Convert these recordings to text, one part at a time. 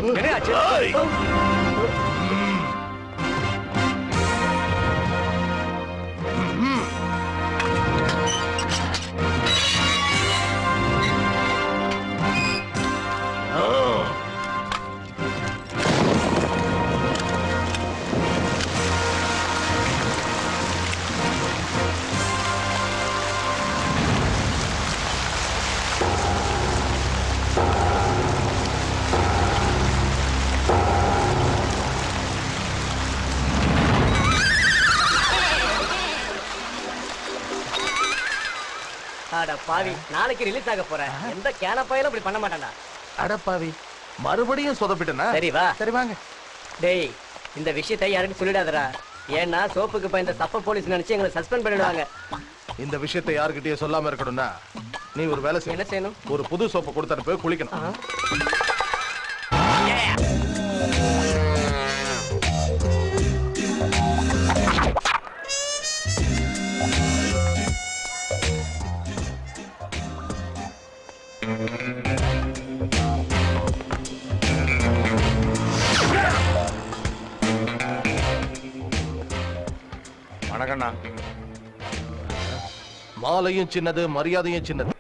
என்ன ஆச்சு? அட பாவி, நாளைக்கு ரிலீஸ் ஆக போறேன். எந்த கேனப்பாயிலும் இப்படி பண்ண மாட்டான்டா. அட பாவி, மறுபடியும் சொதப்பிட்டனா? சரி வா. சரி வாங்க. டேய், இந்த விஷயத்தை யாருக்கும் சொல்லிடாதடா. ஏன்னா சோப்புக்கு பயந்த சப்ப போலீஸ் நினைச்சு எங்களை சஸ்பெண்ட் பண்ணிடுவாங்க. இந்த விஷயத்தை யாருக்கிட்டயே சொல்லாம இருக்கணும்னா நீ ஒரு வேலை செய்ய. என்ன செய்யணும்? ஒரு புது சோப்பை கொடுத்து போய் குளிக்கணும். வணக்கண்ணா. மாலையும் சின்னது, மரியாதையும் சின்னது.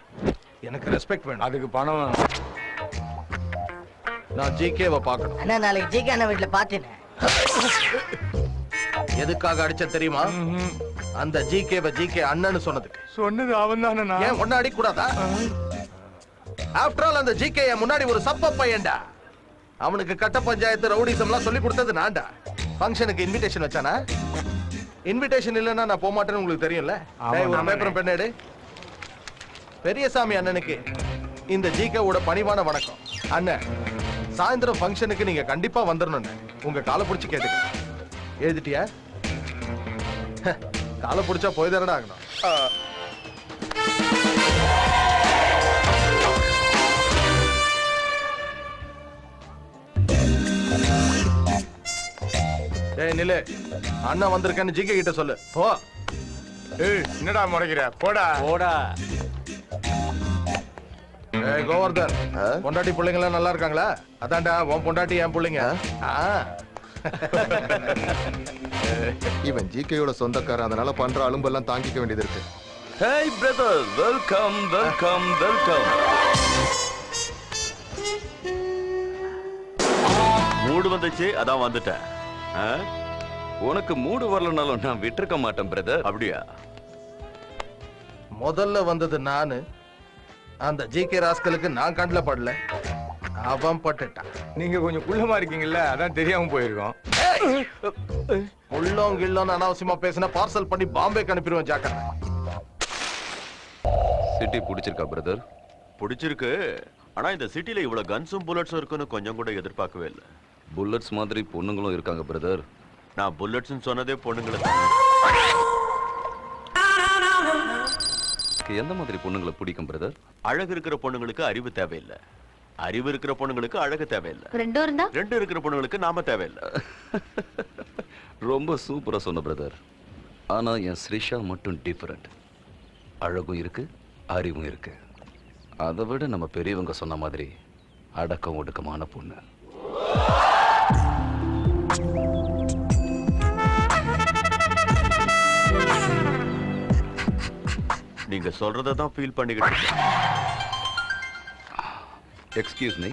எனக்கு ரெஸ்பெக்ட் வேணும். அதுக்கு பணம் வேணும். நான் ஜிகேவை பார்க்கணும். அண்ணா, நாளைக்கு ஜிகே அண்ணா வீட்டுல பாத்தேன். எதுக்காக அடிச்ச தெரியுமா? அந்த ஜிகேவை ஜிகே அண்ணன்னு சொன்னதுக்கு. சொன்னது அவன் தானே. ஏன் ஒன்ன அடிக்க கூடாதா? ஆஃப்டர் ஆல் அந்த ஜிகே முன்னாடி ஒரு சப்ப பையன்டா. அவனுக்கு கட்ட பஞ்சாயத்து ரவுடிசம்லாம் சொல்லி கொடுத்தது நான்டா. ஃபங்க்ஷனுக்கு இன்விடேஷன் வச்சானா? இன்விடேஷன் இல்லைன்னா நான் போக மாட்டேன்னு உங்களுக்கு தெரியும்ல. ஒரு பேப்பரும் பெண் எடு. பெரியசாமி அண்ணனுக்கு இந்த ஜிகேவோட பணிவான வணக்கம். அண்ணன், சாயந்தரம் ஃபங்க்ஷனுக்கு நீங்க கண்டிப்பா வந்துடணும். உங்க காலை பிடிச்சி கேட்டுக்க. எழுதிட்டியா? காலை பிடிச்சா போய் தானடா ஆகணும். ஏய் நிலே, அண்ணன் வந்திருக்கேன்னு ஜிகே கிட்ட சொல்லு. போ. ஏய், என்னடா முறைக்கிற? போடா போடா. ஏய் கோவர்தன், பொண்டாட்டி பிள்ளைங்க எல்லாம் நல்லா இருக்காங்களா? அதான்டா உன் பொண்டாட்டி என் பிள்ளைங்க. இவன் ஜிகேயோட சொந்தக்காரன், அதனால பண்ற அலும்பெல்லாம் தாங்கிக்க வேண்டியது இருக்கு. Hey brother, welcome welcome welcome. Mood வந்துச்சு, அதான் வந்துட்டேன். உனக்கு மூடு வரலனாலும் நான் விட்டுருக்க மாட்டேன் பிரதர். அப்படியா? முதல்ல வந்தது நானு. அந்த ஜிகே ராஸ்கலுக்கு நான் கண்ணில் படல, அவன் பட்டுட்டான். நீங்க கொஞ்சம் குள்ளமா இருக்கீங்கல்ல, அதான் தெரியாம போயிருக்கோம். உள்ளோம் கிள்ளோன்னு அனாவசியமா பேசினா பார்சல் பண்ணி பாம்பேக்கு அனுப்பிடுவேன். ஜாக்கிரதை. சிட்டி பிடிச்சிருக்கா பிரதர்? பிடிச்சிருக்கு. ஆனா இந்த சிட்டில இவ்வளவு கன்ஸும் புல்லட்ஸும் இருக்குன்னு கொஞ்சம் கூட எதிர்பார்க்கவே இல்லை. புல்லட்ஸ் மாதிரி பொண்ணுங்களும் இருக்காங்க பிரதர். நான் புல்லட்ஸ் சொன்னதே பொண்ணுங்களை. எந்த மாதிரி பொண்ணுங்களை பிடிக்கும் பிரதர்? அழகு இருக்கிற பொண்ணுங்களுக்கு அறிவு தேவையில்லை, அறிவு இருக்கிற பொண்ணுங்களுக்கு அழகு தேவையில்லை, ரெண்டு இருக்கிற பொண்ணுங்களுக்கு நாம தேவையில்லை. ரொம்ப சூப்பரா சொன்ன பிரதர். ஆனா என் ஸ்ரீஷா மட்டும் டிஃபரெண்ட். அழகும் இருக்கு, அறிவும் இருக்கு. அதை விட நம்ம பெரியவங்க சொன்ன மாதிரி அடக்கம் ஒடுக்கமான பொண்ணு. நீங்க சொல்றத தான் ஃபீல் பண்ணிக்கிட்டு. Excuse me.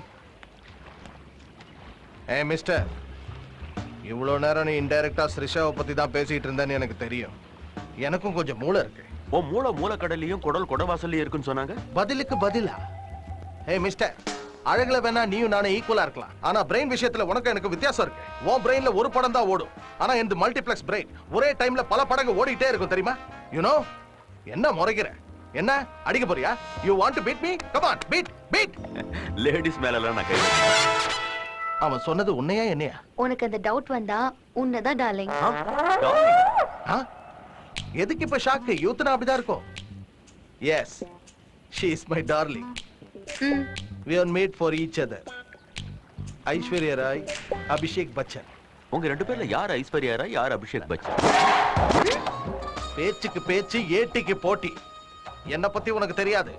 ஏய் மிஸ்டர், இவ்வளவு நேரம் நீ இன்டைரக்டா ஸ்ரிஷாவை பத்தி தான் பேசிட்டு இருந்தேன்னு எனக்கு தெரியும். எனக்கும் கொஞ்சம் மூளை இருக்கு. உன் மூளை மூளைக்கடலையும் குடல் குடவாசல்லையும் இருக்குன்னு சொன்னாங்க. பதிலுக்கு பதிலா? ஏய் மிஸ்டர், அழகுல வேணா நீயும் நானே ஈக்குவலா இருக்கலாம். ஆனா பிரெயின் விஷயத்துல உனக்கு எனக்கு வித்தியாசம் இருக்கு. உன் பிரெயின்ல ஒரு படம் தான் ஓடும், ஆனா இந்த மல்டிப்ளெக்ஸ் பிரெயின் ஒரே டைம்ல பல படங்கள் ஓடிட்டே இருக்கும் தெரியுமா? You know? என்ன முறைக்கிற? என்ன அடிக்க போறியா? You want to beat me? Come on, beat beat. Ladies மேல நான் கை. அவன் சொன்னது உன்னையா என்னையா? உனக்கு அந்த டவுட் வந்தா உன்னதான் டார்லிங். எதுக்கு இப்ப ஷாக்? யூத்னா அப்படிதான் இருக்கும். Yes, she is my darling. We are made for each other. Aishwarya Rai, Abhishek Bachchan. உங்க ரெண்டு பேர்ல யார் ஐஸ்வர்யா ராய், யார் அபிஷேக் பச்சன்? பேச்சுக்கு பேச்சு, ஏட்டிக்கு போட்டி. என்ன பத்தி உனக்கு தெரியாது.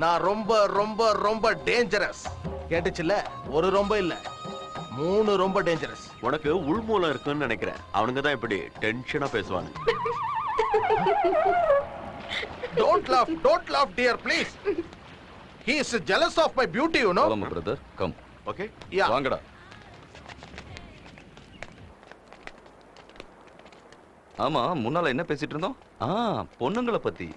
நான் ரொம்ப ரொம்ப ரொம்ப டேஞ்சரஸ். கேட்டுச்சுல்ல? ஒரு ரொம்ப இல்ல, 3 ரொம்ப டேஞ்சரஸ். உனக்கு உள்மூலம் இருக்குன்னு நினைக்கிறேன். அவனுங்க தான் இப்படி டென்ஷனா பேசுவாங்க. Don't laugh dear please. He is jealous of my beauty, you know. ஆமா பிரதர், கம். ஓகே? Yeah. வாங்கடா. ஆமா, முன்னால என்ன பேசிட்டு இருந்தோம்? பொண்ணுங்களை பத்தி.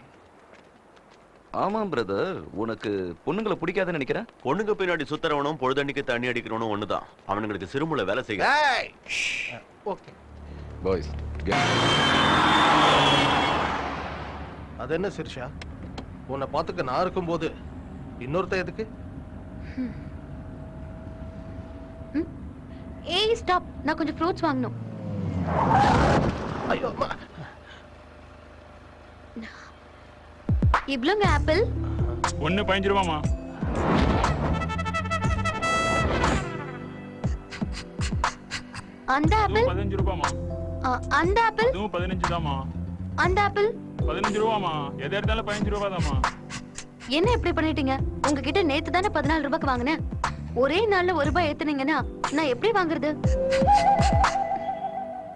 ஆமா பிரதர், உனக்கு பொண்ணுங்களை பிடிக்காதுன்னு நினைக்கிறேன். பொண்ணுங்க பின்னாடி சுத்துறவனும் பொழுதன்னைக்கு தண்ணி அடிக்கிறவனும் ஒண்ணுதான். அவனுங்களுக்கு சிறுமுல வேலை செய்ய. Hey. Okay. பாய்ஸ், அது என்ன சிரிஷா, உன்னை பார்த்துக்க நான் இருக்கும்போது இன்னொருத்த எதுக்கு? ஏய் ஸ்டாப், நான் கொஞ்சம் ஃப்ரூட்ஸ் வாங்கணும். ஐயோ அம்மா. இவ்வளோங்க ஆப்பிள். 1.15 ரூபாமா? அந்த ஆப்பிள் 15 ரூபாமா? அந்த ஆப்பிள் இதுவும் 15 தாமா? அந்த ஆப்பிள் 15 ரூபாமா? எதை எடுத்தாலும் 15 ரூபா தாமா? என்ன இப்படி பண்ணிட்டீங்க? உங்ககிட்ட நேத்து தானே 14 ரூபாய்க்கு வாங்கினேன். ஒரே நாள்ல 1 ரூபாய் ஏத்துனீங்கன்னா நான் எப்படி வாங்குறது?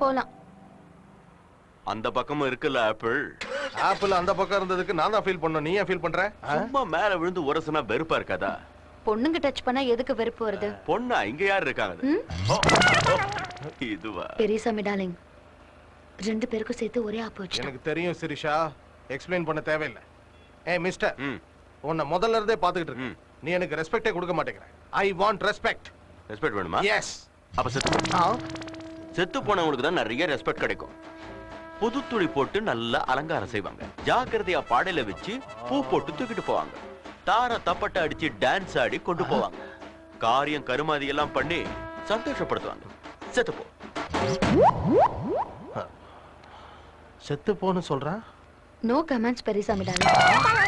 போலாம். அந்த பக்கமும் இருக்குல்ல ஆப்பிள். ஆப்பிள் அந்த பக்கம் இருந்ததுக்கு நான் தான் ஃபீல் பண்ணணும். நீ ஏன் ஃபீல் பண்ற? சும்மா மேல விழுந்து உரசுனா வெறுப்பா இருக்காதா? பொண்ணுங்க டச் பண்ணா எதுக்கு வெறுப்பு வருது? பொண்ணா இங்க யார் இருக்காங்க? இதுவா? பெரியசாமி டார்லிங், 2 பேருக்கும் சேர்த்து ஒரே ஆப் வச்சு. எனக்கு தெரியும் சிரிஷா, எக்ஸ்பிளைன் பண்ண தேவையில்லை. ஏய் மிஸ்டர், உன்னை முதல்ல இருந்தே பாத்துக்கிட்டு இருக்கேன். நீ எனக்கு ரெஸ்பெக்டே கொடுக்க மாட்டேங்கிற. I want respect. ரெஸ்பெக்ட் வேணுமா? எஸ். அப்ப செத்து போனவங்களுக்கு தான் நிறைய ரெஸ்பெக்ட் கிடைக்கும். புது துணி போட்டு நல்லா அலங்காரம் செய்வாங்க. ஜாக்கிரதையா பாடையில வச்சு பூ போட்டு தூக்கிட்டு போவாங்க. தார தப்பட்டை அடிச்சு டான்ஸ் ஆடி கொண்டு போவாங்க. காரியம் கருமாதி எல்லாம் பண்ணி சந்தோஷப்படுத்துவாங்க. செத்து போ. செத்து போன்னு சொல்றா? No comments Periyasamy darling.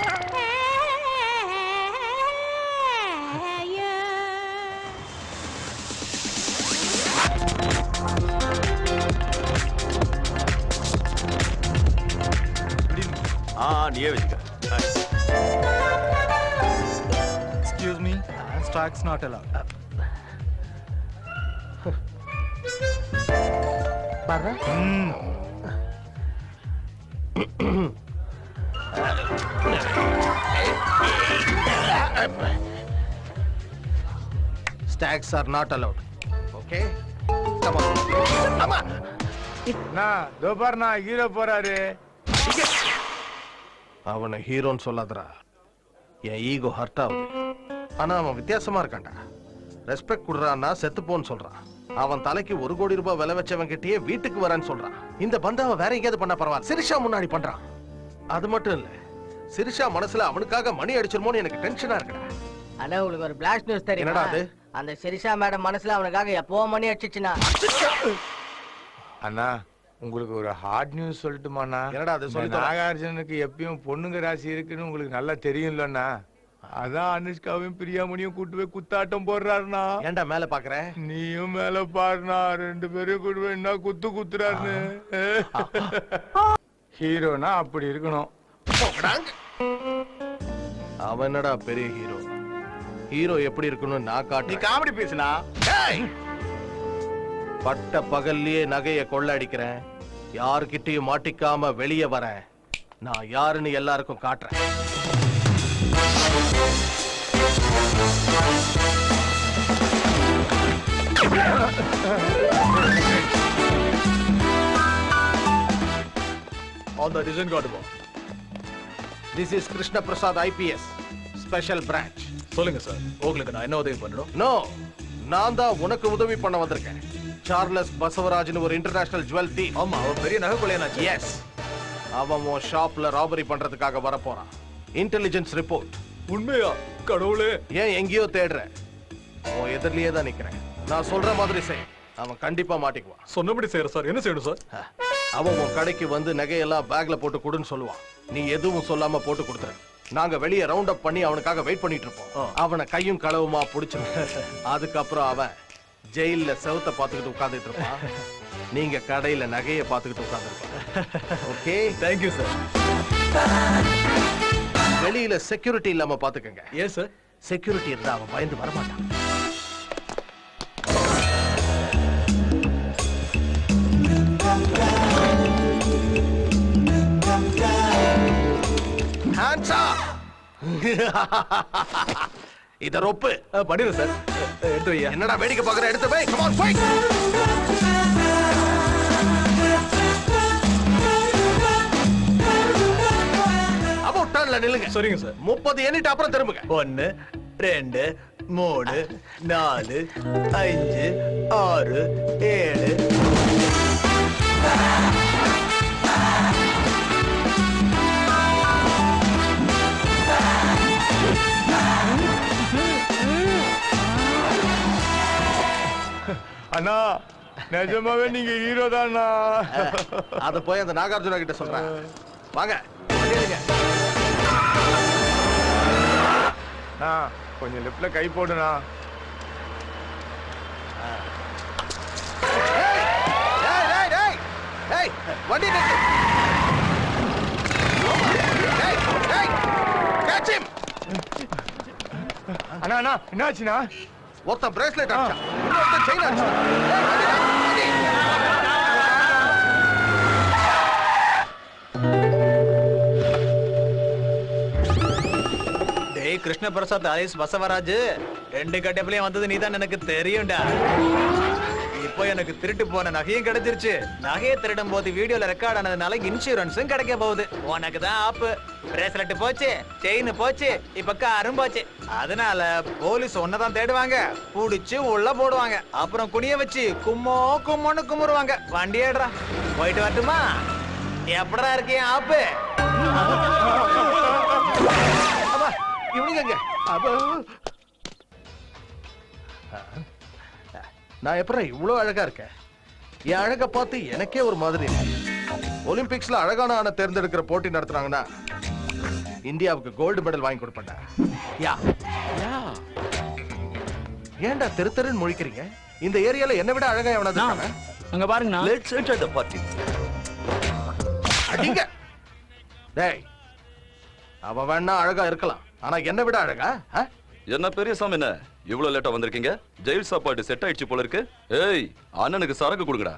நீயே வச்சுக்க. Excuse me, stocks not allowed. பாரு. Stacks are not allowed. Okay? Come on. Come on. நான் தோபார்னா ஹீரோ போறாரு. அவனை ஹீரோன்னு சொல்லாதடா. என் ஈகோ ஹர்ட் ஆகுது. ஆனா அவன் வித்தியாசமா இருக்கான்டா. ரெஸ்பெக்ட் குடுறான்னா செத்து போன்னு சொல்றான். அவன் தலைக்கு 1 கோடி ரூபாய் விலை வச்சவன் கிட்டயே வீட்டுக்கு வரேன்னு சொல்றான். இந்த பந்தாவை வேற எங்கேயாவது பண்ணா பரவாயில்ல. சிரிஷா முன்னாடி பண்றான். அது மட்டும் இல்ல, சிரிஷா மனசுல அவனுக்காக மணி அடிச்சிருமோன்னு எனக்கு டென்ஷனா இருக்குடா. அண்ணா உங்களுக்கு ஒரு பிளாஸ்ட் நியூஸ் தெரியுமா? என்னடா அது? அந்த சிரிஷா மேடம் மனசுல அவனுக்காக எப்போ மணி அடிச்சிச்சுனா. அண்ணா, உங்களுக்கு ஒரு ஹார்ட் நியூஸ் சொல்லட்டுமாண்ணா? என்னடா அது? சொல்லி நாகார்ஜுனுக்கு எப்பயும் பொண்ணுங்க ராசி இருக்குன்னு உங்களுக்கு நல்லா தெரியும்லண்ணா. அதான் அனுஷ்காவையும் பிரியாமணியும் கூட்டு போய் குத்தாட்டம் போடுறாருண்ணா. ஏன்டா மேல பாக்குற? நீயும் மேல பாருண்ணா. 2 பேரும் கூட்டு போய் என்ன குத்துறாருன்னு. ஹீரோனா அப்படி இருக்கணும். அவன் என்னடா பெரிய ஹீரோ? ஹீரோ எப்படி இருக்கணும் நான் காட்டு. நீ காமெடி பேசுனா. பட்ட பகல்லையே நகைய கொள்ளடிக்கிறேன். யாருக்கிட்டையும் மாட்டிக்காம வெளியே வரேன். நான் யாருன்னு எல்லாருக்கும் காட்டுறேன். On the design காட்டுமா? This is Krishna Prasad IPS special branch. சொல்லுங்க சார், உங்களுக்கு நான் என்ன உதவி பண்ணணும்? நோ, நான் தான் உனக்கு உதவி பண்ண வந்திருக்கேன். சார்லஸ் பசவராஜ்னு ஒரு இன்டர்நேஷனல் ஜுவல் தீப். ஆமா, அவன் பெரிய நகை கொள்ளையனாச்சு. எஸ், அவன் உன் ஷாப்ல ராபரி பண்றதுக்காக வர போறான். Intelligence report. உண்மையா? கடவுளே. ஏன் எங்கேயோ தேடுற? உன் எதிரிலேயே தான் நிக்கிறேன். நான் சொல்ற மாதிரி செய். அவன் கண்டிப்பா மாட்டிக்குவான். சொன்னபடி செய்யற சார். என்ன செய்யணும் சார்? அவன் உன் கடைக்கு வந்து நகையெல்லாம் பேக்ல போட்டு கொடுன்னு சொல்லுவான். நீ எதுவும் சொல்லாம போட்டு கொடுத்துரு. நாங்க வெளியே ரவுண்ட் அப் பண்ணி அவனுக்காக வெயிட் பண்ணிட்டு இருப்போம். அவனை கையும் களவுமா புடிச்சிருவோம். அதுக்கப்புறம் அவன் ஜெயில செவத்தை பார்த்துக்கிட்டு உட்கார்ந்துட்டு இருப்பான். நீங்க கடையில நகையை பார்த்துக்கிட்டு உட்கார்ந்துருப்பான். Okay, thank you sir. வெளியில செக்யூரிட்டி இல்லாம பாத்துக்கங்க. ஏன் சார்? செக்யூரிட்டி இருந்தா அவன் பயந்து வரமாட்டான். Hands up. இத ரொப்பு. பண்ணிடுறேன் சார். எடுத்து வையா. என்னடா வேடிக்கை பார்க்கற? எடுத்து போய் கம் ஆன் குயிக். அபௌட் டர்ன்ல நில்லுங்க. சரிங்க சார். 30 எண்ணிட்டு அப்புறம் திரும்புங்க. 1 2 3 4 5 6 7. அண்ணா நிஜமாவே நீங்க ஹீரோ தானா? அத போய் அந்த நாகார்ஜுனா கிட்ட சொல்றேன். வாங்க வண்டியிலுங்க. கொஞ்சம் லெஃப்ட்ல கை போடுனா. வண்டி நிறுத்து. Catch him. அண்ணா அண்ணா என்னாச்சுண்ணா? ஒருத்தன் பிரேஸ்லெட் அடிச்சான், இன்னொருத்தன் செயின் அடிச்சான். வண்டிடா, வண்டி. டேய் கிருஷ்ண பிரசாத் ஆலிஸ் பசவராஜ், 2 கட்டப்பிலையும் வந்தது நீதான் எனக்கு தெரியும்டா. இப்போ எனக்கு திருட்டு போன நகையும் கிடைச்சிருச்சு. நகையை திருடும் போது வீடியோல ரெக்கார்ட் ஆனதுனால இன்சூரன்ஸும் கிடைக்க போகுது. உனக்கு தான் ஆப்பு. பிரேஸ்லெட் போச்சு, செயின் போச்சு, இப்ப காரும் போச்சு. அதனால போலீஸ் ஒன்னதான் தேடுவாங்க, புடிச்சு உள்ள போடுவாங்க. அப்புறம் குனிய வச்சு கும்மோ கும்மோன்னு குமுறுவாங்க. வண்டி ஏடுறா, போயிட்டு வரட்டுமா? எப்படா இருக்கீங்க ஆப்பு? அப்பா, இவனுங்க எங்க? அப்பா. நான் எப்பற இவ்வளவு அழகா இருக்கேன்? என் அழகை பார்த்து எனக்கே ஒரு மாதிரி இருக்கு. ஒலிம்பிக்ஸ்ல அழகான ஆணை தேர்ந்தெடுக்கிற போட்டி நடத்துறாங்கன்னா இந்தியாவுக்கு கோல்டு மெடல் வாங்கி கொடுப்பேன்டா. யா ஏன்டா தெரு தெருன்னு முழிக்கிறீங்க? இந்த ஏரியால என்ன விட அழகா எவனாவது இருக்கானா? அங்க பாருங்க. Let's enjoy the party. அடிங்க. டேய், அவ வேணா அழகா இருக்கலாம், ஆனா என்ன விட அழகா? என்ன பெரிய சாமி, என்ன இவ்வளவு லேட்டா வந்திருக்கீங்க? ஜெயில் சாப்பாடு செட் ஆயிடுச்சு போல இருக்கு. ஏய், அண்ணனுக்கு சரக்கு கொடுங்கடா.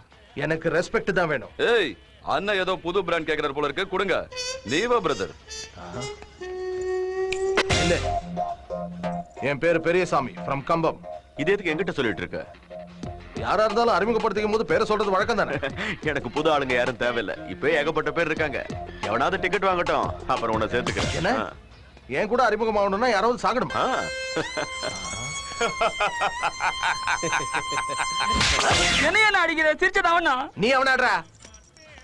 எனக்கு ரெஸ்பெக்ட் தான் வேணும். ஏய், அண்ணன் ஏதோ புது பிராண்ட் கேக்குறாரு போல இருக்கு, கொடுங்க. நீவா பிரதர்? இல்ல, என் பேரு பெரியசாமி from கம்பம். இது எதுக்கு என்கிட்ட சொல்லிட்டு இருக்க? யாரா இருந்தாலும் அறிமுகப்படுத்திக்கும் போது பேரை சொல்றது வழக்கம் தானே. எனக்கு புது ஆளுங்க யாரும் தேவையில்லை. இப்போ ஏகப்பட்ட பேர் இருக்காங்க. எவனாவது டிக்கெட் வாங்கட்டும், அப்புறம் உன்னை சேர்த்துக்கிறேன். என்ன? என் கூட அறிமுகமாகணும்னா யாராவது சாகணுமா? என்ன அடிக்கிற? சிரிச்சதாவண்ணா. நீ அவனாடுறா.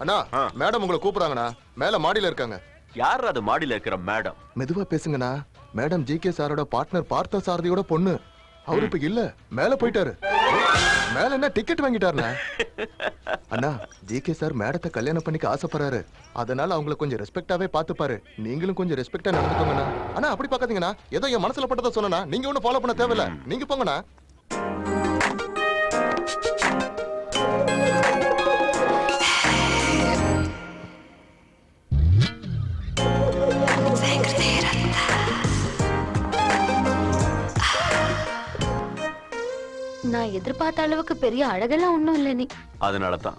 அண்ணா மேடம் உங்களை கூப்பிடுறாங்கண்ணா, மேல மாடியில இருக்காங்க. யார் அது மாடியில இருக்கிற மேடம்? மெதுவா பேசுங்கண்ணா. Madam G K. சாரோட பார்ட்னர் பார்த்த சாரதியோட பொண்ணு. அவரு இப்ப இல்ல, மேல போயிட்டாரு. மேல என்ன டிக்கெட் வாங்கிட்டாருண்ணா. அண்ணா ஜி.கே. சார் மேடத்தை கல்யாணம் பண்ணிக்க ஆசைப்படுறாரு. அதனால அவங்களை கொஞ்சம் ரெஸ்பெக்டாவே பாத்துப்பாரு. நீங்களும் கொஞ்சம் ரெஸ்பெக்டா நடந்துக்கோங்கண்ணா. அண்ணா அப்படி பாக்காதீங்கண்ணா, ஏதோ என் மனசுல பட்டதை சொன்னா நீங்க ஒன்னும் ஃபாலோ பண்ண தேவையில்ல. நீங்க போங்கண்ணா. நான் எதிர்பார்த்த அளவுக்கு பெரிய அழகெல்லாம் ஒண்ணும் இல்ல. நீ அதனாலதான்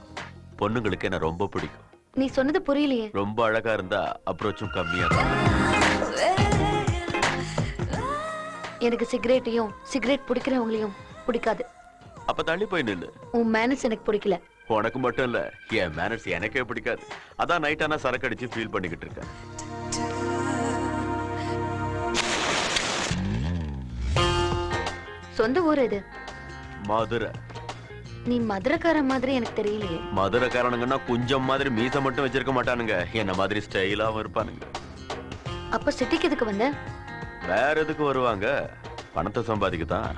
பொண்ணுங்களுக்கு என்ன ரொம்ப பிடிக்கும். நீ சொன்னது புரியலையே. ரொம்ப அழகா இருந்தா அப்ரோச்சும் கம்மியா தான். எனக்கு சிகரெட்டையும் சிகரெட் பிடிக்கிறவங்களையும் பிடிக்காது. அப்ப தள்ளி போய் நில்லு. உன் மேனஸ் எனக்கு பிடிக்கல. உனக்கு மட்டும் இல்ல, என் மேனர்ஸ் எனக்கே பிடிக்காது. அதான் நைட் ஆனா சரக்கு அடிச்சு ஃபீல் பண்ணிக்கிட்டு இருக்கேன். சொந்த ஊர் இது? மதுரை. நீ மதுரைக்கார மாதிரி எனக்கு தெரியலையே. மதுரைக்காரனுங்கன்னா குஞ்சம் மாதிரி மீச மட்டும் வச்சிருக்க மாட்டானுங்க, என்ன மாதிரி ஸ்டைலாவும் இருப்பானுங்க. அப்ப சிட்டிக்கு எதுக்கு வந்த? வேற எதுக்கு வருவாங்க? பணத்தை சம்பாதிக்கத்தான்.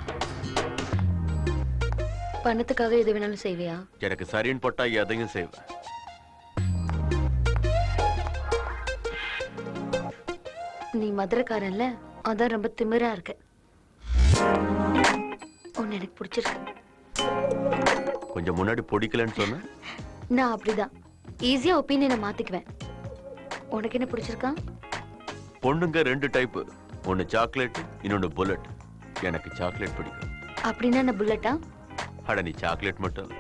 பணத்துக்காக எது வேணாலும் செய்வியா? எனக்கு சரின்னு போட்டா எதையும் செய்வேன். நீ மதுரைக்காரன்ல, அதான் ரொம்ப திமிரா இருக்க. உன்னை எனக்கு பிடிச்சிருக்கு. கொஞ்சம் முன்னாடி பிடிக்கலன்னு சொன்ன. நான் அப்படிதான் ஈஸியா ஒப்பீனியனை மாத்திக்குவேன். உனக்கு என்ன பிடிச்சிருக்கா? பொண்ணுங்க 2 டைப், ஒன்னு சாக்லேட், இன்னொன்னு புல்லட். எனக்கு சாக்லேட் பிடிக்கும். அப்படின்னா நான் புல்லட்டா? அட நீ சாக்லேட் மட்டும்.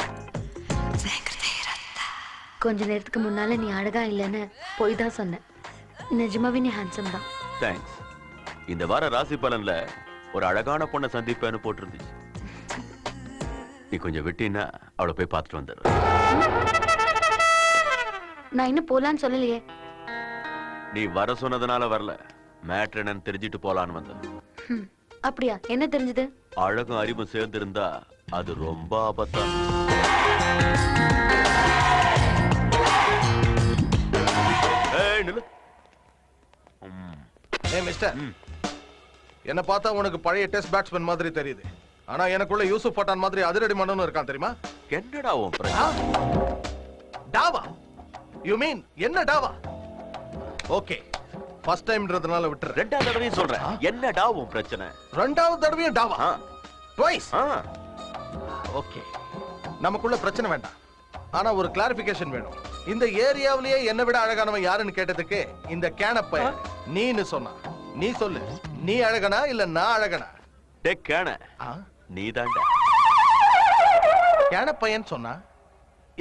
கொஞ்ச நேரத்துக்கு முன்னால நீ அழகா இல்லைன்னு போய் தான் சொன்ன. நிஜமாவே நீ ஹேண்ட்ஸம் தான். தேங்க்ஸ். இந்த வார ராசி பலன்ல ஒரு அழகான பொண்ணை சந்திப்பேன்னு போட்டிருந்துச்சு. நீ கொஞ்சம் விட்டீன்னா அவளை போய் பார்த்துட்டு வந்துடுற. நான் இன்னும் போலான்னு சொல்லலையே. நீ வர சொன்னதுனால வரல, மேட்ரு என்னன்னு தெரிஞ்சுட்டு போலான்னு வந்த. அப்படியா? என்ன தெரிஞ்சது? அழகும் அறிவும் சேர்ந்திருந்தா அது ரொம்ப ஆபத்தா. ஏய் நில்லு. மிஸ்டர், என்ன பார்த்தா உனக்கு பழைய டெஸ்ட் பேட்ஸ்மேன் மாதிரி தெரியுது. ஆனா எனக்குள்ள யூசுப் பட்டான் மாதிரி அதிரடி மன்னனும் இருக்கான் தெரியுமா? என்னடா உன் பிரச்சனை? டாவா? யூ மீன் என்ன டாவா? ஓகே, ஃபர்ஸ்ட் டைம்ன்றதுனால விட்டுற. ரெண்டாவது தடவையும் சொல்றேன், என்னடா உன் பிரச்சனை? ரெண்டாவது தடவையும் டாவா? ஆ. ட்வைஸ்? ஆ. ஓகே, நமக்குள்ள பிரச்சனை வேண்டாம். ஆனா ஒரு கிளாரிபிகேஷன் வேணும். இந்த ஏரியாவிலேயே என்னை விட அழகானவன் யாருன்னு கேட்டதுக்கு இந்த கேனப்ப நீன்னு சொன்னா. நீ சொல்லு, நீ அழகனா இல்ல நான் அழகனா? டேக் கேன, நீதான்டா. கேனப்பையன் சொன்னா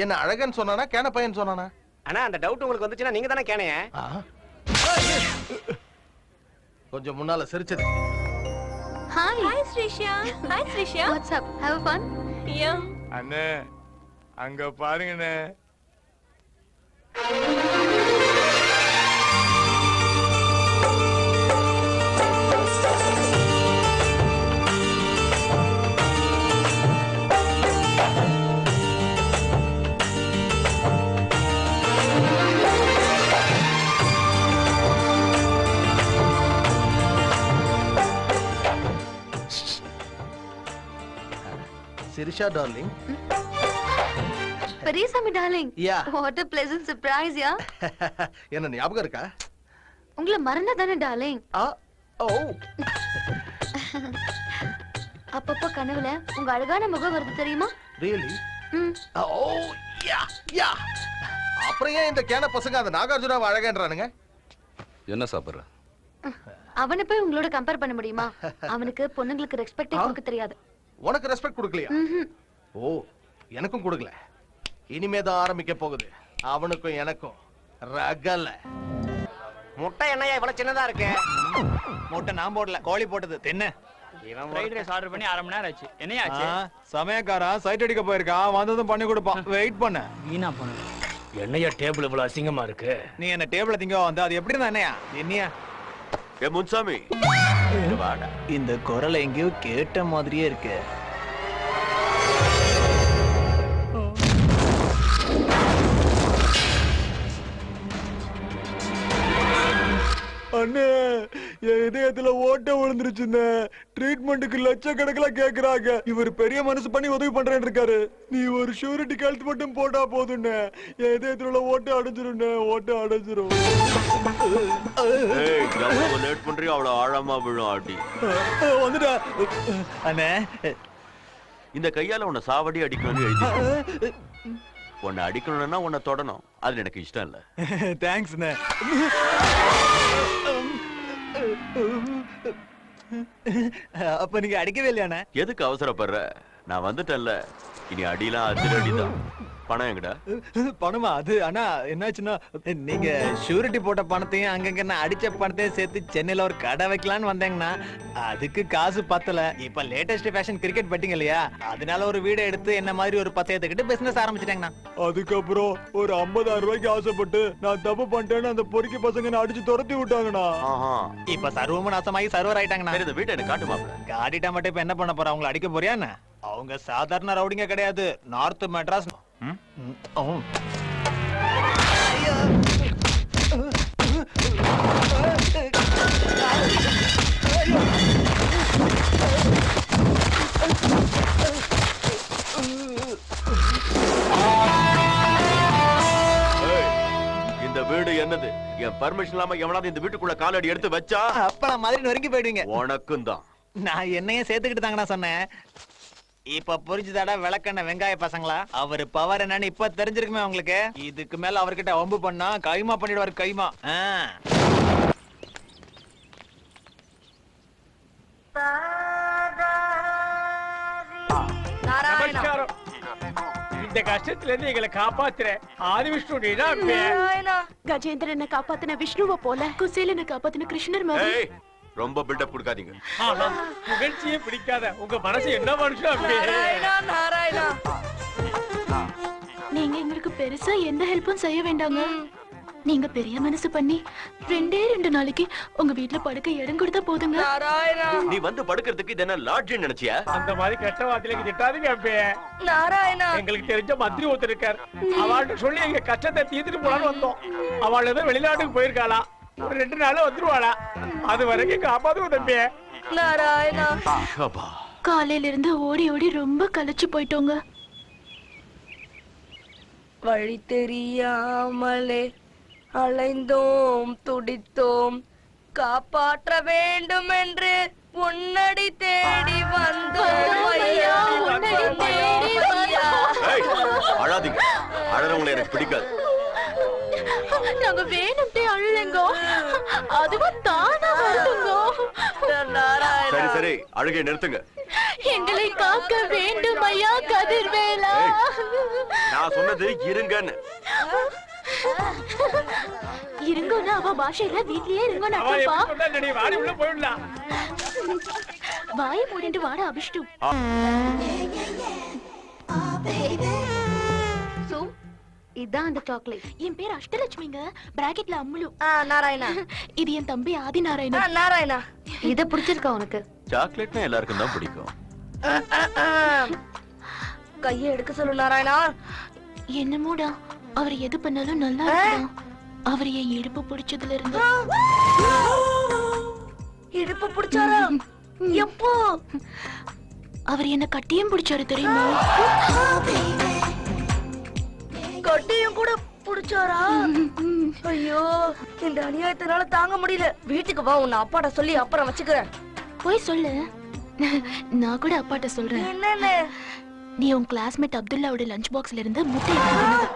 என்ன அழகன் சொன்னானா கேனப்பையன் சொன்னானா? ஆனா அந்த டவுட் உங்களுக்கு வந்துச்சுன்னா நீங்க தானே கேனைய. கொஞ்சம் முன்னால சிரிச்சது. Hi. Hi Srisha. Hi Srisha. What's up? Have fun? Yeah. அண்ணே அங்க பாருங்கண்ணே. Sirisha darling. Periyasamy darling. Yeah. What a pleasant surprise, yeah. என்ன ஞாபகம் இருக்கா? உங்களை மறந்தா தானே டார்லிங். ஓ, அப்பப்போ கனவுல உங்க அழகான முகம் வருது தெரியுமா? ரியலி? ம். ஓ, யா யா. அப்புறம் ஏன் இந்த கேன பசங்க அந்த நாகார்ஜுனாவை அழகன்றானுங்க? என்ன சாப்பிட்ற? அவனை போய் உங்களோட கம்பேர் பண்ண முடியுமா? அவனுக்கு பொண்ணுங்களுக்கு ரெஸ்பெக்டே கொடுக்க தெரியாது. உனக்கு ரெஸ்பெக்ட் கொடுக்கலையா? ஓ, எனக்கும் கொடுக்கல. இனிமே தான் ஆரம்பிக்க போகுது அவனுக்கும் எனக்கும் ரகல. முட்டை என்னையா இவ்வளவு சின்னதா இருக்கு? மூட்டை நான் போடல, கோழி போட்டது. தென்ன இவன் ஃப்ரைட் ரைஸ் ஆர்டர் பண்ணி 1/2 மணி நேரம் ஆச்சு. என்னையா ஆச்சு? சமயக்காரன் சைட் அடிக்க போயிருக்கான், வந்ததும் பண்ணி கொடுப்பான். வெயிட் பண்ண. வீணா போன. என்னையா டேபிள் இவ்வளவு அசிங்கமா இருக்கு? நீ என்ன டேபிள்ல திங்க வந்து அது எப்படி இருந்தா என்னையா? என்னையா ஏ முன்சாமி, இங்க வாடா. இந்த குரலை எங்கேயோ கேட்ட மாதிரியே இருக்கு. அண்ணே, என் இதயத்துல ஓட்ட விழுந்துருச்சுண்ணே. ட்ரீட்மெண்ட்டுக்கு லட்சக்கணக்கில கேக்குறாங்க. இவர் பெரிய மனசு பண்ணி உதவி பண்றேன்னு இருக்காரு. நீ ஒரு ஷூரிட்டி கழுத்து மட்டும் போட்டா போதுண்ணே. என் இதயத்துல உள்ள ஓட்ட அடைஞ்சிருண்ணே. ஓட்ட அடைஞ்சிரும். ஏய், எவ்வளவு லேட் பண்றியோ அவ்வளவு ஆழமா விழும் அடி. வந்துட்டா அண்ணே. இந்த கையால உன்னை சாவடி அடிக்கணும்னு எழுதி. உன்னை அடிக்கணும்னா உன்னை தொடணும். அது எனக்கு இஷ்டம் இல்ல. தேங்க்ஸ்ண்ணே. அப்ப நீங்க அடிக்கவே இல்லையாண்ணே? எதுக்கு அவசரப்படுற? நான் வந்துட்டேன்ல, இனி அடிலாம் அதிரடிதான். பணம் எங்கடா? பணமா? அது அண்ணா என்னாச்சுன்னா, நீங்க ஷூரிட்டி போட்ட பணத்தையும் அங்கங்க நான் அடிச்ச பணத்தையும் சேர்த்து சென்னையில ஒரு கடை வைக்கலான்னு வந்தேங்கண்ணா. அதுக்கு காசு பத்தல. இப்ப லேட்டஸ்ட் ஃபேஷன் கிரிக்கெட் பெட்டிங் இல்லையா, அதனால ஒரு வீடை எடுத்து என்ன மாதிரி ஒரு 10 ஏத்துக்கிட்டு பிசினஸ் ஆரம்பிச்சிட்டேங்கண்ணா. அதுக்கப்புறம் ஒரு 50,000 ரூபாய்க்கு ஆசைப்பட்டு நான் தப்பு பண்ணிட்டேன்னு அந்த பொறுக்கி பசங்க நான் அடிச்சு துரத்தி விட்டாங்கண்ணா. இப்ப சர்வமும் நாசமாகி சர்வர் ஆயிட்டாங்கண்ணா. இந்த வீட்டை எனக்கு காட்டுமாப்ல. காட்டிட்டா மட்டும் இப்ப என்ன பண்ண போற? அவங்களை அடிக்க போறியா என்ன? அவங்க சாதாரண ரவுடிங்க கிடையாது. நார்த் மெட்ராஸ். இந்த வீடு என்னது? என் பர்மிஷன் இல்லாம எவனாவது இந்த வீட்டுக்குள்ள காலடி எடுத்து வச்சா அப்ப மாதிரி நொறுங்கி போயிடுவீங்க. உனக்கும் தான். நான் என்னையும் சேர்த்துக்கிட்டு தாங்கண்ணா சொன்னேன். இப்ப புரிஞ்சுதாடா விளக்கண்ண வெங்காய பசங்களா? அவரு பவர் என்னன்னு இப்ப தெரிஞ்சிருக்குமே உங்களுக்கு. இதுக்கு மேல அவர்கிட்ட வம்பு பண்ணா கைமா பண்ணிடுவாரு. கைமா. இந்த கஷ்டத்துல இருந்து எங்களை காப்பாத்துற ஆதி விஷ்ணு நீதான் அம்பே. கஜேந்திரனை காப்பாத்தின விஷ்ணுவை போல குசேலனை காப்பாத்தின கிருஷ்ணர் மாதிரி ஏய், ரொம்ப பில்டப் கொடுக்காதீங்க. ஆனா, புகழ்ச்சியே பிடிக்காத உங்க மனசு என்ன மனுஷன் அம்பே. நீங்க எங்களுக்கு பெருசா எந்த ஹெல்ப்பும் செய்ய வேண்டாங்க. நீங்க பெரிய மனசு பண்ணி 2 நாளைக்கு உங்க வீட்ல படுக்க இடம் கொடுத்தா போதுங்க. நீ வந்து படுக்கிறதுக்கு இது என்ன லாட்ஜ் நினைச்சியா? அந்த மாதிரி கெட்ட வார்த்தையில திட்டாதீங்க அம்பே. எங்களுக்கு தெரிஞ்ச மந்திரி ஒருத்தர் இருக்கார். அவள்கிட்ட சொல்லி எங்க கஷ்டத்தை தீர்த்துட்டு போலான்னு வந்தோம். அவள் ஏதோ வெளிநாட்டுக்கு போயிருக்காளா, ஒரு 2 நாள்ல வந்துருவாளா. அது வரைக்கும் காப்பாத்துவோம் தம்பி. அப்பா. காலையில இருந்து ஓடி ஓடி ரொம்ப களைச்சு போயிட்டோங்க. வழி தெரியாமலே அலைந்தோம் துடித்தோம், காப்பாற்ற வேண்டும் என்று உன்னடி தேடி வந்தோம் ஐயா, உன்னடி தேடி வந்தோம். ஏய், அழாதீங்க. அழறவங்களை எனக்கு பிடிக்காது. நாங்க வேணும்ட்டே அழுலங்கோ, அதுவும் தானா வருதுங்கோ. சரி சரி, அழுகை நிறுத்துங்க. எங்களை காக்க வேண்டும் ஐயா கதிர்வேலா. நான் சொன்னது இருங்கன்னு. இருங்கோன்னா அவ பாஷையில வீட்லயே இருங்கோன்னு அவன் அர்த்தம்ப்பா. எப்படி சொன்னா நீ வாடி உள்ள போயிடலாம். வாயை மூடிட்டு வாட அபிஷ்டு. சோ இதான் அந்த சாக்லேட். என் பேர் அஷ்டலட்சுமிங்க, பிராக்கெட்ல அம்முலு. நாராயணா. இது என் தம்பி ஆதி நாராயணன். நாராயணா, இத பிடிச்சிருக்கா உனக்கு? சாக்லேட்னா எல்லாருக்கும் தான் பிடிக்கும். கையை எடுக்க சொல்லு நாராயணா. என்னமோடா, அவர் எது பண்ணாலும் நல்லா இருக்குதான். அவர் என் இடுப்பு பிடிச்சதுல இருந்து. இடுப்பு பிடிச்சாரா? எப்போ? அவர் என்ன கட்டியும் பிடிச்சாரு தெரியுமா? கட்டியும் கூட பிடிச்சாரா? ஐயோ, இந்த அநியாயத்தினால தாங்க முடியல. வீட்டுக்கு வா, உன்னை அப்பாட்ட சொல்லி அப்புறம் வச்சுக்கிறேன். போய் சொல்லு, நான் கூட அப்பாட்ட சொல்றேன். என்னன்னு? நீ உன் கிளாஸ்மேட் அப்துல்லாவோட லஞ்ச் பாக்ஸ்ல இருந்து முட்டை எடுத்து.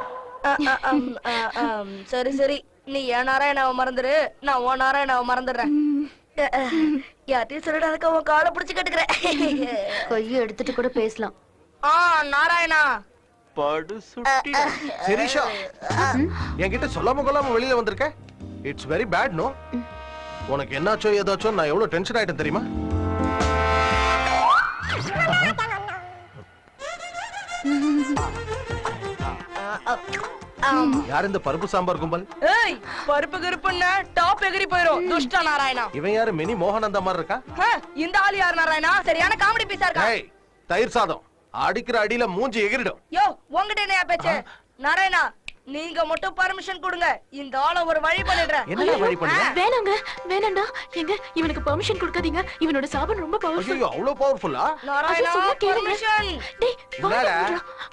சரி சரி, நீ என் நாராயணாவை மறந்துரு, நான் உன் நாராயணாவை மறந்துடுறேன். யார்ட்டையும் சொல்லிடாதுக்கு உன் காலை பிடிச்சு கட்டுக்கிறேன். கையை எடுத்துட்டு கூட பேசலாம். நாராயணா. படு சுட்டி. சிரிஷா, என்கிட்ட சொல்லாம கொள்ளாம வெளியில வந்திருக்க. It's very bad. நோ, உனக்கு என்னாச்சோ ஏதாச்சோ நான் எவ்வளவு டென்ஷன் ஆயிட்டேன் தெரியுமா? யார் இந்த பருப்பு சாம்பார் கும்பல்? ஏய், பருப்பு கிருப்புன்னா டாப் எகிரி போயிரும். துஷ்ட நாராயணா. இவன் யாரு மினி மோகனந்தா மாதிரி இருக்கா? இந்த ஆள் யார் நாராயணா? சரியான காமெடி பீஸா இருக்கா? ஏய், தயிர் சாதம் அடிக்கிற அடியில மூஞ்சி எகிரிடும். யோ, உங்ககிட்ட என்னையா பேச்சு? நாராயணா, நீங்க மட்டும் பர்மிஷன் கொடுங்க, இந்த ஆளை ஒரு வழி பண்ணிடுறேன். என்ன வழி பண்ணுங்க? வேணாங்க, வேணாண்டா. எங்க இவனுக்கு பெர்மிஷன் கொடுக்காதீங்க. இவனோட சாபம் ரொம்ப பவர்ஃபுல். ஐயோ, அவ்வளவு பவர்ஃபுல்லா? நாராயணா, பர்மிஷன். டேய், என்னடா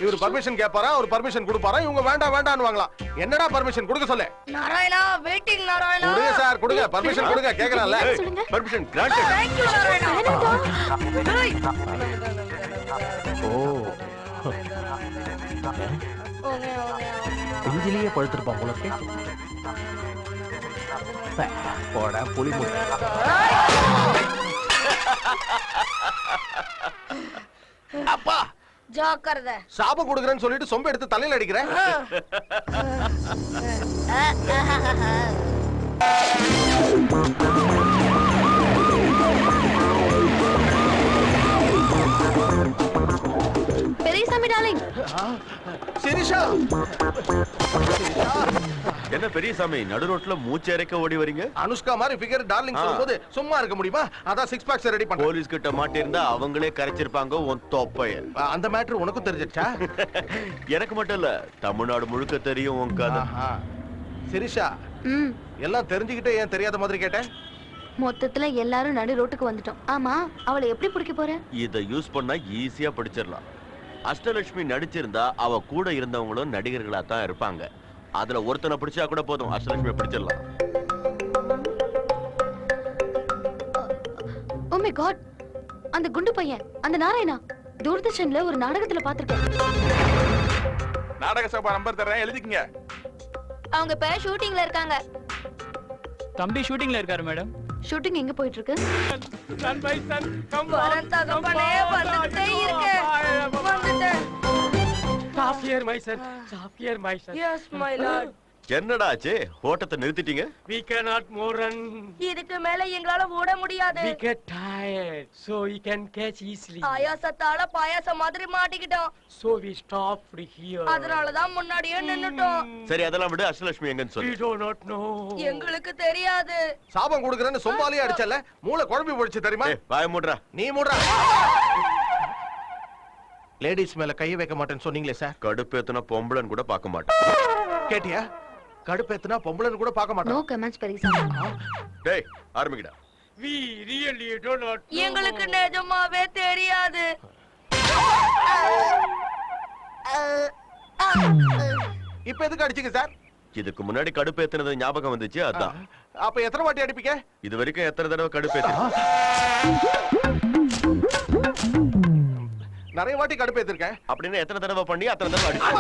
இவர் பர்மிஷன் கேட்பாரா, அவர் பர்மிஷன் கொடுப்பாரா, இவங்க வேண்டாம் வேண்டாம்னு வாங்கலாம். என்னடா பர்மிஷன் கொடுக்க சொல்லு. நாராயணா, வெயிட்டிங் நாராயணா. கொடுங்க சார், கொடுங்க பர்மிஷன் கொடுங்க, கேக்குறான்ல. சொல்லுங்க. Permission granted. Thank you Narayana. ஏய். ஓகே, ஓகே, இஞ்சிலேயே படுத்திருப்பான் போல இருக்கு. போடா புலி முட்டை. அப்பா, ஜாக்கிரதை. சாபம் கொடுக்கறேன்னு சொல்லிட்டு சொம்ப எடுத்து தலையில அடிக்கிறேன். பெரியசாமி டார்லிங். சிரிஷா, என்ன பெரிய சாமி, நடு ரோட்ல மூச்சு இறைக்க ஓடி வரீங்க? அனுஷ்கா மாதிரி ஃபிகர் டார்லிங் சொல்லும்போது சும்மா இருக்க முடியுமா? அதான் 6 பேக்ஸ் ரெடி பண்ண. போலீஸ் கிட்ட மாட்டிருந்தா அவங்களே கரைச்சிருப்பாங்க உன் தொப்பைய. அந்த மேட்டர் உனக்கும் தெரிஞ்சிச்சா? எனக்கு மட்டும் இல்ல, தமிழ்நாடு முழுக்க தெரியும் உன் கதை. சிரிஷா, எல்லாம் தெரிஞ்சுக்கிட்டே ஏன் தெரியாத மாதிரி கேட்டேன்? மொத்தத்துல எல்லாரும் நடு ரோட்டுக்கு வந்துட்டோம். ஆமா, அவளை எப்படி பிடிக்க போற? இத யூஸ் பண்ணா ஈஸியா படிச்சிடலாம். அஷ்டலட்சுமி நடிச்சிருந்தா அவ கூட இருந்தவங்களும் நடிகர்களா தான் இருப்பாங்க. அதுல ஒருத்தனை பிடிச்சா கூட போதும், அஷ்டலட்சுமி பிடிச்சிடலாம். ஓ மை காட், அந்த குண்டு பையன், அந்த நாராயணா, தூர்தர்ஷன்ல ஒரு நாடகத்துல பாத்திருக்கேன். நாடக சபா நம்பர் தரேன், எழுதிக்கங்க. அவங்க இப்ப ஷூட்டிங்ல இருக்காங்க. தம்பி ஷூட்டிங்ல இருக்காரு மேடம். ஷூட்டிங் எங்க போயிட்டு இருக்கு? சன் பை சன் கம் வரேன் தகப்பனே, வந்துட்டே இருக்கேன். வந்துட்டேன். Stop here, my son. Stop here, my son. S my Lord. என்னடா ஆச்சு ஓட்டத்தை நிறுத்திட்டீங்க? We cannot more run. இதுக்கு மேல எங்களால ஓட முடியாது. We get tired, so we can catch easily. ஆயாசத்தால பாயாசம் மாதிரி மாட்டிக்கிட்டோம். So we stopped here. அதனால தான் முன்னாடியே நின்னுட்டோம். சரி அதெல்லாம் விடு, அஷ்டலட்சுமி எங்கன்னு We சொல்லு. do not know. எங்களுக்கு தெரியாது. சாபம் கொடுக்கறேன்னு சொம்பாலியே அடிச்சல, மூளை குழம்பி போயிடுச்சு தெரியுமா? ஏய், வாயை மூடுறா. நீ மூடுறா. லேடிஸ் மேல கை வைக்க மாட்டேன்னு சொன்னீங்களே சார். கடுப்பேத்துனா பொம்பளைன்னு கூட பார்க்க மாட்டேன். கேட்டியா? கடுப்பேத்துனா பொம்பளைன்னு கூட பார்க்க நோ மாட்டேன். கமெண்ட்ஸ் பெரியசாமி. டேய் ஆரம்பிக்கடா. We really do not know. எங்களுக்கு நிஜமாவே தெரியாது. இப்ப எதுக்கு அடிச்சீங்க சார்? இதுக்கு முன்னாடி கடுப்பேத்துனது ஞாபகம் வந்துச்சு அதான். அப்ப எத்தனை வாட்டி அடிப்பீங்க? இது வரைக்கும் எத்தனை தடவை கடுப்பேத்து? நிறைய வாட்டி கடுப்பேத்திருக்கேன். அப்படின்னா எத்தனை தடவை பண்ணி அத்தனை தடவை அடிச்சு.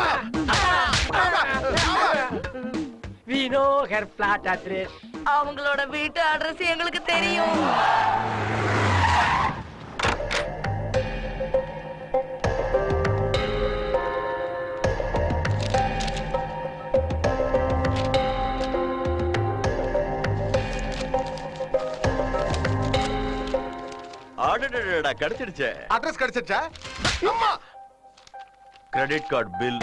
We know her flat address. அவங்களோட வீட்டு அட்ரஸ் எங்களுக்கு தெரியும். ஆடடடடா கிடைச்சிடுச்சே. அட்ரஸ் கிடைச்சிருச்சா? அம்மா கிரெடிட் கார்டு பில்.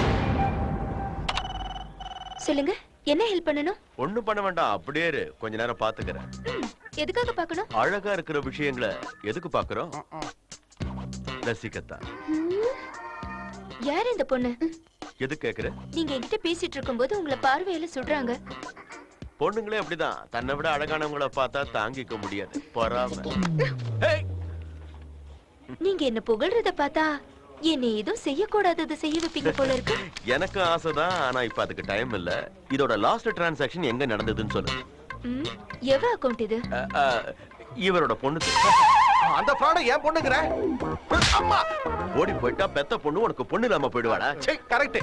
சொல்லுங்க, என்ன ஹெல்ப் பண்ணணும்? ஒண்ணும் பண்ண வேண்டாம், அப்படியே இரு. கொஞ்ச நேரம் பாத்துக்கிறேன். எதுக்காக பார்க்கணும்? அழகா இருக்கிற விஷயங்களை எதுக்கு பாக்குறோம்? ரசிக்கத்தான். யார் இந்த பொண்ணு? எது கேக்குற? நீங்க என்கிட்ட பேசிட்டு இருக்கும்போது உங்களை பார்வையில சுடுறாங்க. பொண்ணுங்களே அப்படிதான், தன்னை விட அழகானவங்கள பார்த்தா தாங்கிக்க முடியாது, பொறாம. ஏய், நீங்க என்ன புகழ்றத பார்த்தா என்ன ஏதோ செய்யக்கூடாதது செய்ய வைப்பீங்க போல இருக்கு. எனக்கு ஆசைதான், ஆனா இப்ப அதுக்கு டைம் இல்ல. இதோட லாஸ்ட் டிரான்சாக்ஷன் எங்க நடந்ததுன்னு சொல்லு. எவ அக்கவுண்ட் இது? இவரோட பொண்ணு. அந்த ஃப்ராட ஏன் பொண்ணுங்கற? அம்மா ஓடி போயிட்டா பெத்த பொண்ணு உனக்கு பொண்ணு இல்லாம போயிடுவாடா. சே கரெக்ட்.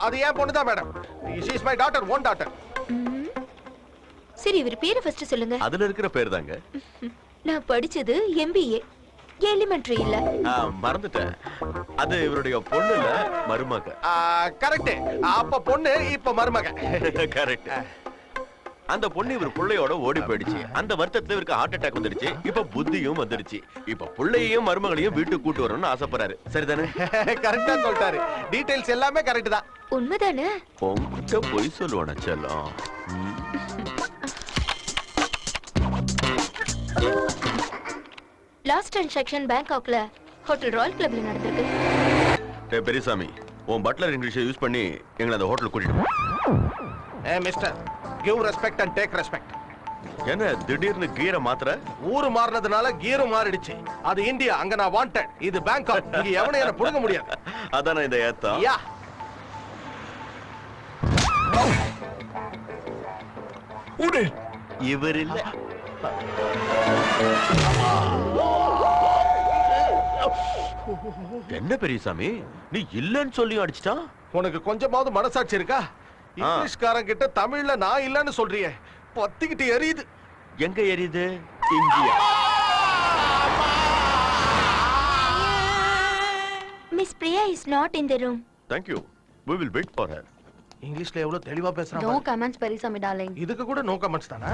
அது ஏன் பொண்ணு தான் madam. she is my daughter, one daughter. சரி, இவர் பேரை ஃபர்ஸ்ட் சொல்லுங்க. அதுல இருக்கிற பேர் தாங்க. நான் படிச்சது MBA, எலிமெண்டரி இல்ல. மறந்துட்டேன். அது இவருடைய பொண்ணு இல்ல, மருமக. கரெக்ட். அப்ப பொண்ணு இப்ப மருமக. கரெக்ட். அந்த பொண்ணு இவர் புள்ளையோட ஓடி போயிடுச்சு. அந்த வருத்தத்துல இவருக்கு ஹார்ட் அட்டாக் வந்துடுச்சு. இப்ப புத்தியும் வந்துடுச்சு. இப்ப புள்ளையையும் மருமகளையும் வீட்டுக்கு கூட்டு வரணும்னு ஆசைப்படுறாரு. சரிதானே? கரெக்டா சொல்லிட்டாரு. டீடைல்ஸ் எல்லாமே கரெக்ட் தான். உண்மைதானே? உன்கிட்ட பொய் சொல்லுவானே செல்லம். லாஸ்ட் டிரான்சாக்ஷன் பேங்காக்ல ஹோட்டல் ராயல் கிளப்ல நடந்திருக்கு. டேய் பெரியசாமி, உன் பட்லர் இங்கிலீஷை யூஸ் பண்ணி எங்களை அந்த ஹோட்டலுக்கு கூட்டிட்டு போ. Mister, give respect and take respect. என்ன திடீர்னு கீரை மாத்திர? ஊரு மாறினதுனால கீரும் மாறிடுச்சு. அது இந்தியா, அங்க நான் வாண்டட். இது பேங்காக், இங்க எவனையும் என்ன புடுங்க முடியாது. அதானே இந்த ஏத்தம். யா இவர் இல்ல. என்ன பெரியசாமி, நீ இல்லன்னு சொல்லி அடிச்சிட்டான்? உனக்கு கொஞ்சமாவது மனசாட்சி இருக்கா? இங்கிலீஷ்காரன் கிட்ட தமிழ்ல நான் இல்லன்னு சொல்றியே, பத்திக்கிட்டு எரியுது. எங்க எரியுது? India. Miss Priya is not in the room. Thank you. We will wait for her. இங்கிலீஷ்ல எவ்வளவு தெளிவா பேசுறான். No comments Periyasamy darling. இதுக்கு கூட நோ கமெண்ட்ஸ் தானா?